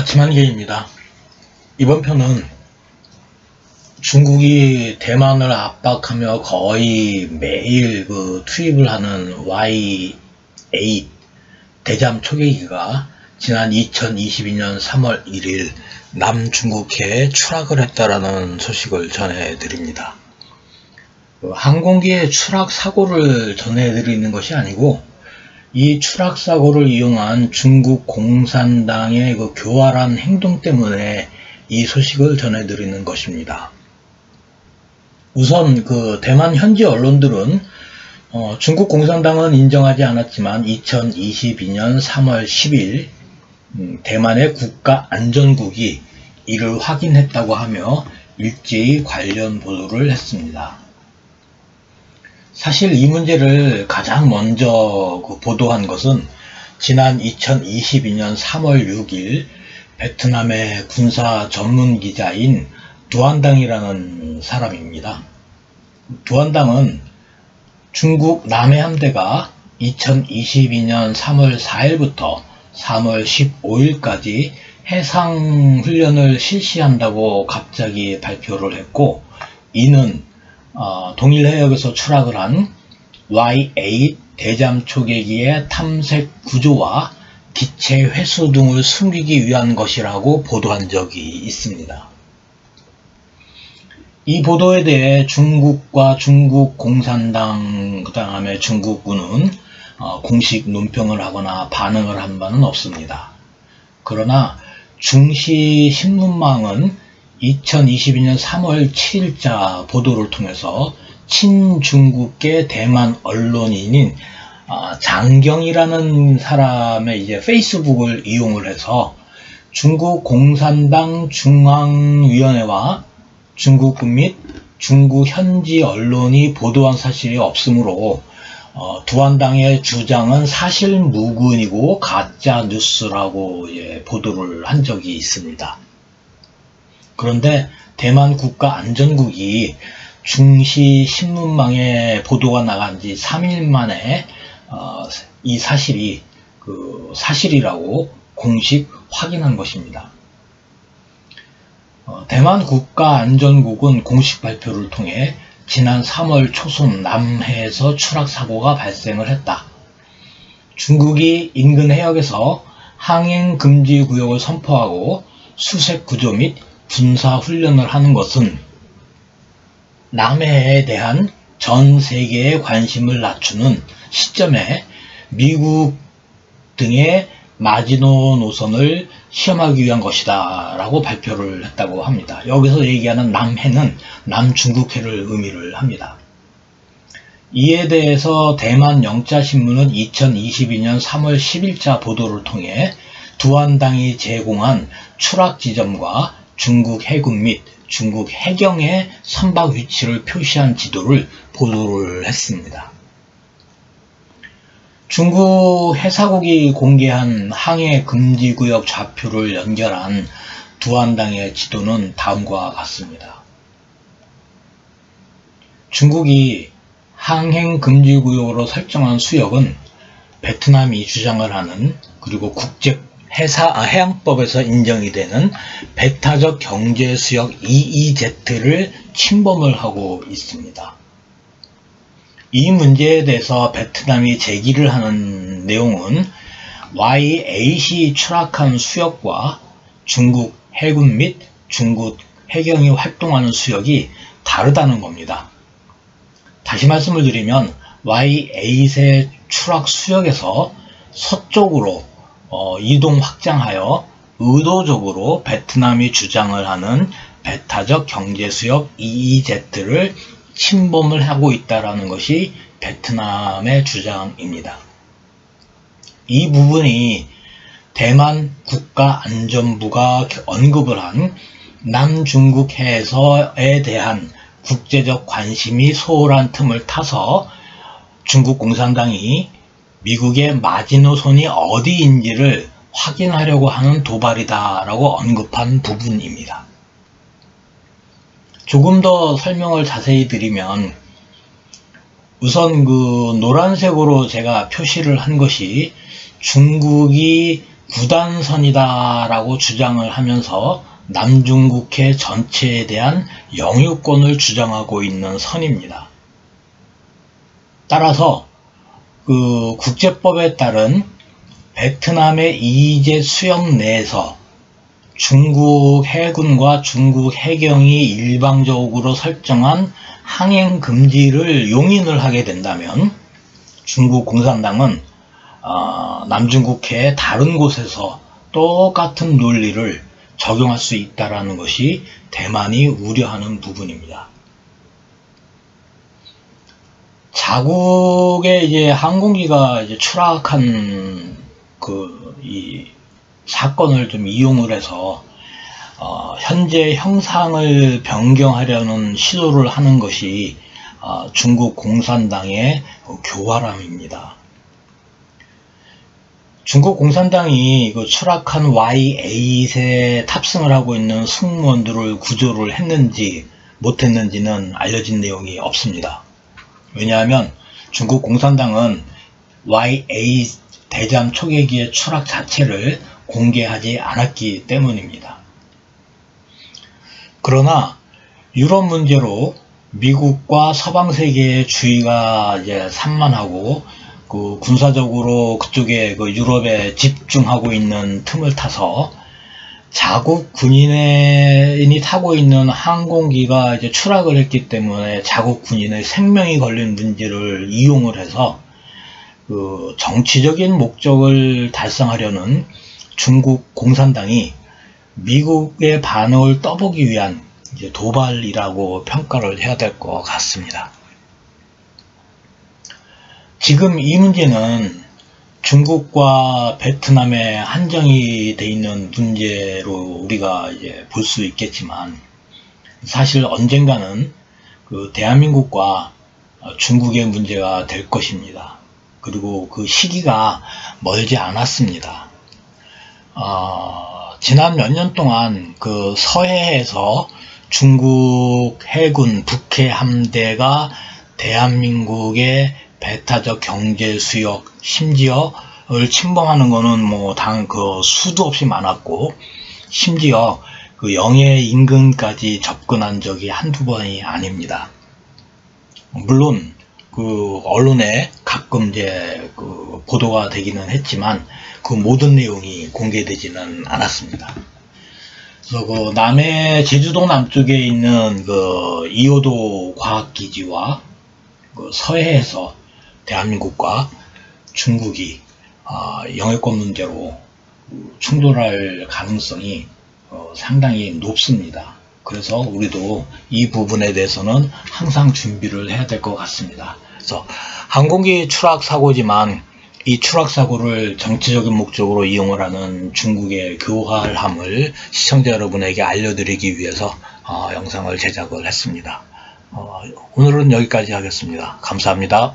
아침 한개입니다. 이번 편은 중국이 대만을 압박하며 거의 매일 투입을 하는 Y-8 대잠 초계기가 지난 2022년 3월 1일 남중국해에 추락을 했다라는 소식을 전해드립니다. 항공기의 추락 사고를 전해드리는 것이 아니고 이 추락 사고를 이용한 중국 공산당의 교활한 행동 때문에 이 소식을 전해드리는 것입니다. 우선 대만 현지 언론들은 중국 공산당은 인정하지 않았지만 2022년 3월 10일 대만의 국가안전국이 이를 확인했다고 하며 일제히 관련 보도를 했습니다. 사실 이 문제를 가장 먼저 보도한 것은 지난 2022년 3월 6일 베트남의 군사 전문 기자인 두안당이라는 사람입니다. 두안당은 중국 남해 함대가 2022년 3월 4일부터 3월 15일까지 해상훈련을 실시한다고 갑자기 발표를 했고, 이는 동일 해역에서 추락을 한 Y-8 대잠 초계기의 탐색 구조와 기체 회수 등을 숨기기 위한 것이라고 보도한 적이 있습니다. 이 보도에 대해 중국과 중국 공산당 그 다음에 중국군은 공식 논평을 하거나 반응을 한 바는 없습니다. 그러나 중시 신문망은 2022년 3월 7일자 보도를 통해서 친중국계 대만 언론인인 장경이라는 사람의 페이스북을 이용을 해서 중국 공산당 중앙위원회와 중국군 및 중국 현지 언론이 보도한 사실이 없으므로 두안당의 주장은 사실 무근이고 가짜 뉴스라고 보도를 한 적이 있습니다. 그런데 대만 국가안전국이 중시 신문망에 보도가 나간 지 3일 만에 이 사실이 사실이라고 공식 확인한 것입니다. 대만 국가안전국은 공식 발표를 통해 지난 3월 초순 남해에서 추락 사고가 발생을 했다. 중국이 인근 해역에서 항행 금지 구역을 선포하고 수색 구조 및 군사 훈련을 하는 것은 남해에 대한 전 세계의 관심을 낮추는 시점에 미국 등의 마지노 노선을 시험하기 위한 것이다 라고 발표를 했다고 합니다. 여기서 얘기하는 남해는 남중국해를 의미를 합니다. 이에 대해서 대만 영자신문은 2022년 3월 10일자 보도를 통해 두안당이 제공한 추락 지점과 중국 해군 및 중국 해경의 선박 위치를 표시한 지도를 보도를 했습니다. 중국 해사국이 공개한 항해 금지구역 좌표를 연결한 두안당의 지도는 다음과 같습니다. 중국이 항행 금지구역으로 설정한 수역은 베트남이 주장을 하는, 그리고 국제 해양법에서 인정이 되는 배타적 경제수역 EEZ를 침범을 하고 있습니다. 이 문제에 대해서 베트남이 제기를 하는 내용은 Y-8이 추락한 수역과 중국 해군 및 중국 해경이 활동하는 수역이 다르다는 겁니다. 다시 말씀을 드리면 Y-8의 추락 수역에서 서쪽으로 이동 확장하여 의도적으로 베트남이 주장을 하는 배타적 경제수역 EEZ를 침범을 하고 있다는 것이 베트남의 주장입니다. 이 부분이 대만 국가안전부가 언급을 한 남중국해에서에 대한 국제적 관심이 소홀한 틈을 타서 중국 공산당이 미국의 마지노선이 어디인지를 확인하려고 하는 도발이다 라고 언급한 부분입니다. 조금 더 설명을 자세히 드리면, 우선 노란색으로 제가 표시를 한 것이 중국이 구단선이다라고 주장을 하면서 남중국해 전체에 대한 영유권을 주장하고 있는 선입니다. 따라서 그 국제법에 따른 베트남의 EEZ 수역 내에서 중국 해군과 중국 해경이 일방적으로 설정한 항행 금지를 용인을 하게 된다면 중국 공산당은 남중국해의 다른 곳에서 똑같은 논리를 적용할 수 있다는 것이 대만이 우려하는 부분입니다. 자국의 이제 항공기가 이제 추락한 이 사건을 좀 이용을 해서 현재 형상을 변경하려는 시도를 하는 것이 중국 공산당의 교활함입니다. 중국 공산당이 그 추락한 Y8에 탑승을 하고 있는 승무원들을 구조를 했는지 못했는지는 알려진 내용이 없습니다. 왜냐하면 중국 공산당은 Y8 대잠 초계기의 추락 자체를 공개하지 않았기 때문입니다. 그러나 유럽 문제로 미국과 서방 세계의 주의가 이제 산만하고 그 군사적으로 그쪽에 그 유럽에 집중하고 있는 틈을 타서 자국 군인이 타고 있는 항공기가 이제 추락을 했기 때문에 자국 군인의 생명이 걸린 문제를 이용을 해서 그 정치적인 목적을 달성하려는 중국 공산당이 미국의 반응을 떠보기 위한 이제 도발이라고 평가를 해야 될 것 같습니다. 지금 이 문제는 중국과 베트남에 한정이 돼 있는 문제로 우리가 이제 볼 수 있겠지만 사실 언젠가는 그 대한민국과 중국의 문제가 될 것입니다. 그리고 그 시기가 멀지 않았습니다. 지난 몇 년 동안 그 서해에서 중국 해군 북해 함대가 대한민국의 배타적 경제 수역 심지어를 침범하는 거는 뭐 그 수도 없이 많았고 심지어 그 영해 인근까지 접근한 적이 한두 번이 아닙니다. 물론 그 언론에 가끔 이제 그 보도가 되기는 했지만 그 모든 내용이 공개되지는 않았습니다. 그래서 그 남해 제주도 남쪽에 있는 그 이호도 과학기지와 그 서해에서 대한민국과 중국이 영해권 문제로 충돌할 가능성이 상당히 높습니다. 그래서 우리도 이 부분에 대해서는 항상 준비를 해야 될 것 같습니다. 그래서 항공기 추락 사고지만 이 추락 사고를 정치적인 목적으로 이용을 하는 중국의 교활함을 시청자 여러분에게 알려드리기 위해서 영상을 제작을 했습니다. 오늘은 여기까지 하겠습니다. 감사합니다.